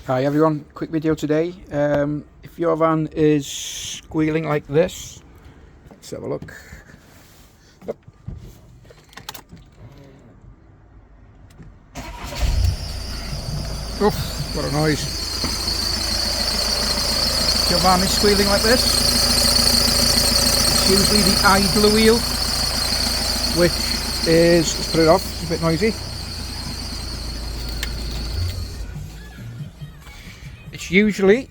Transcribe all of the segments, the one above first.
Hi everyone, quick video today. If your van is squealing like this, let's have a look. Oof, what a noise. If your van is squealing like this, it's usually the idler wheel, which is, let's put it off, it's a bit noisy. It's usually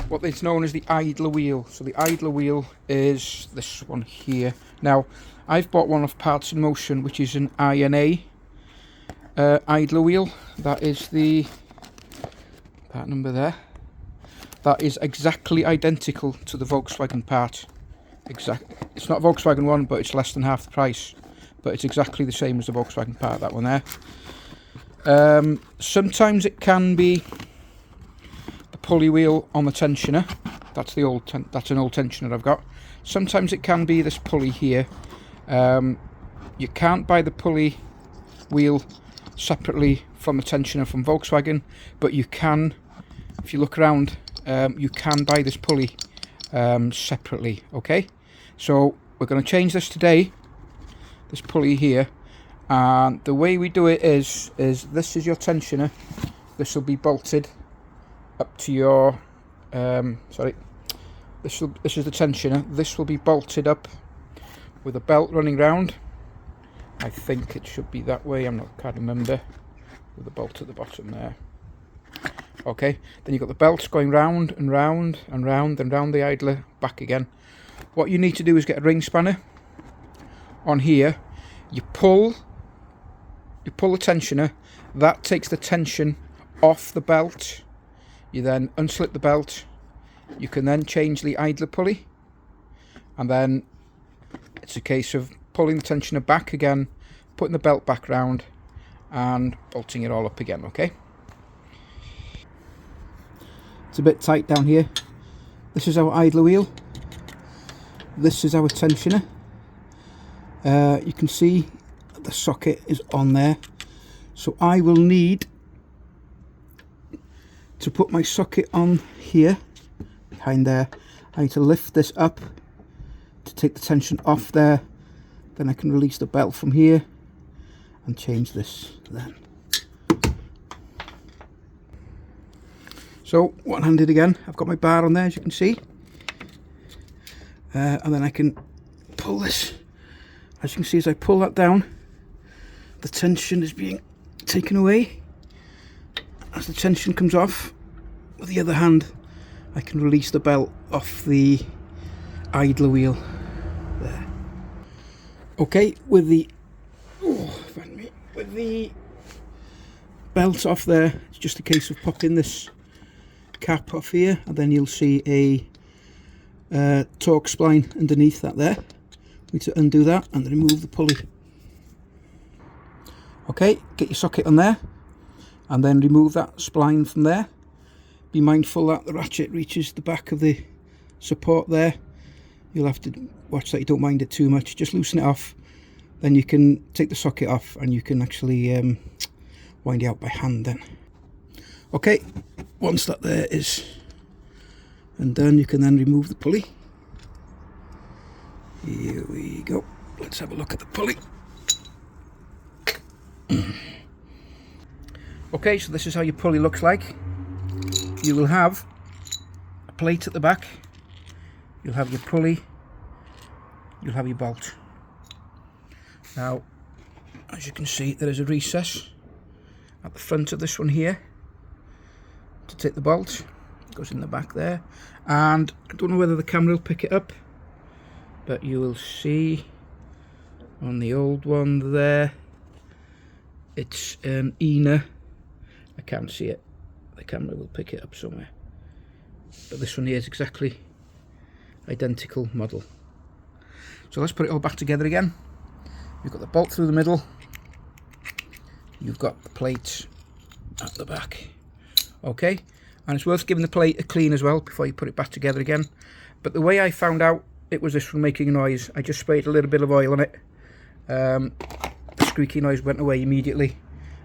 what is known as the idler wheel. So the idler wheel is this one here. Now, I've bought one of Parts in Motion, which is an INA idler wheel. That is the part number there. That is exactly identical to the Volkswagen part. It's not a Volkswagen one, but it's less than half the price. But it's exactly the same as the Volkswagen part, that one there. Sometimes it can be the pulley wheel on the tensioner. That's an old tensioner I've got. Sometimes it can be this pulley here. You can't buy the pulley wheel separately from the tensioner from Volkswagen, but you can, if you look around, you can buy this pulley separately. Okay, so we're going to change this today, this pulley here. And the way we do it is this is your tensioner. This will be bolted up to your this is the tensioner. This will be bolted up with a belt running round. I think it should be that way, can't remember, with the bolt at the bottom there. Okay, then you've got the belts going round and round and round and round the idler back again. What you need to do is get a ring spanner on here. You pull the tensioner, that takes the tension off the belt. You then unslip the belt. You can then change the idler pulley, and then it's a case of pulling the tensioner back again, putting the belt back round and bolting it all up again. Okay, it's a bit tight down here. This is our idler wheel, this is our tensioner. You can see the socket is on there, so I will need to put my socket on here behind there. I need to lift this up to take the tension off there, then I can release the belt from here and change this then. So one-handed again, I've got my bar on there, as you can see, and then I can pull this. As you can see, as I pull that down, the tension is being taken away. As the tension comes off, with the other hand, I can release the belt off the idler wheel there. Okay, with the belt off there, it's just a case of popping this cap off here, and then you'll see a torque spline underneath that there. We need to undo that and remove the pulley. Okay, get your socket on there and then remove that spline from there. Be mindful that the ratchet reaches the back of the support there. You'll have to watch that you don't mind it too much. Just loosen it off, then you can take the socket off and you can actually wind it out by hand then. Okay, once that there is undone, you can then remove the pulley. Here we go. Let's have a look at the pulley. Okay, so this is how your pulley looks like. You will have a plate at the back. You'll have your pulley. You'll have your bolt. Now, as you can see, there is a recess at the front of this one here to take the bolt. It goes in the back there. And I don't know whether the camera will pick it up, but you will see on the old one there, it's an ENA. I can't see it, the camera will pick it up somewhere, but this one here is exactly identical model. So let's put it all back together again. You've got the bolt through the middle, you've got the plate at the back. Okay, and it's worth giving the plate a clean as well before you put it back together again. But the way I found out it was this one making a noise, I just sprayed a little bit of oil on it. The squeaky noise went away immediately.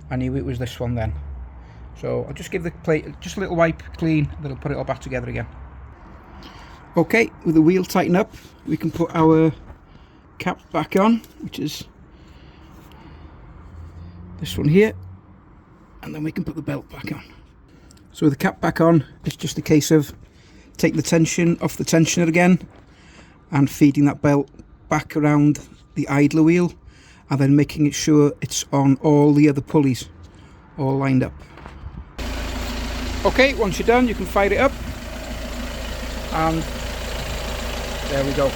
I knew it was this one then. So I'll just give the plate just a little wipe clean, then I'll put it all back together again. Okay, with the wheel tightened up, we can put our cap back on, which is this one here, and then we can put the belt back on. So with the cap back on, it's just a case of taking the tension off the tensioner again and feeding that belt back around the idler wheel, and then making sure it's on all the other pulleys all lined up. Okay, once you're done, you can fire it up, and there we go.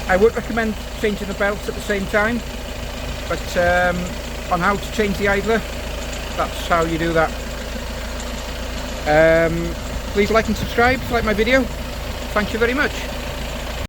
I would recommend changing the belt at the same time, but on how to change the idler, that's how you do that. Please like and subscribe if you like my video. Thank you very much.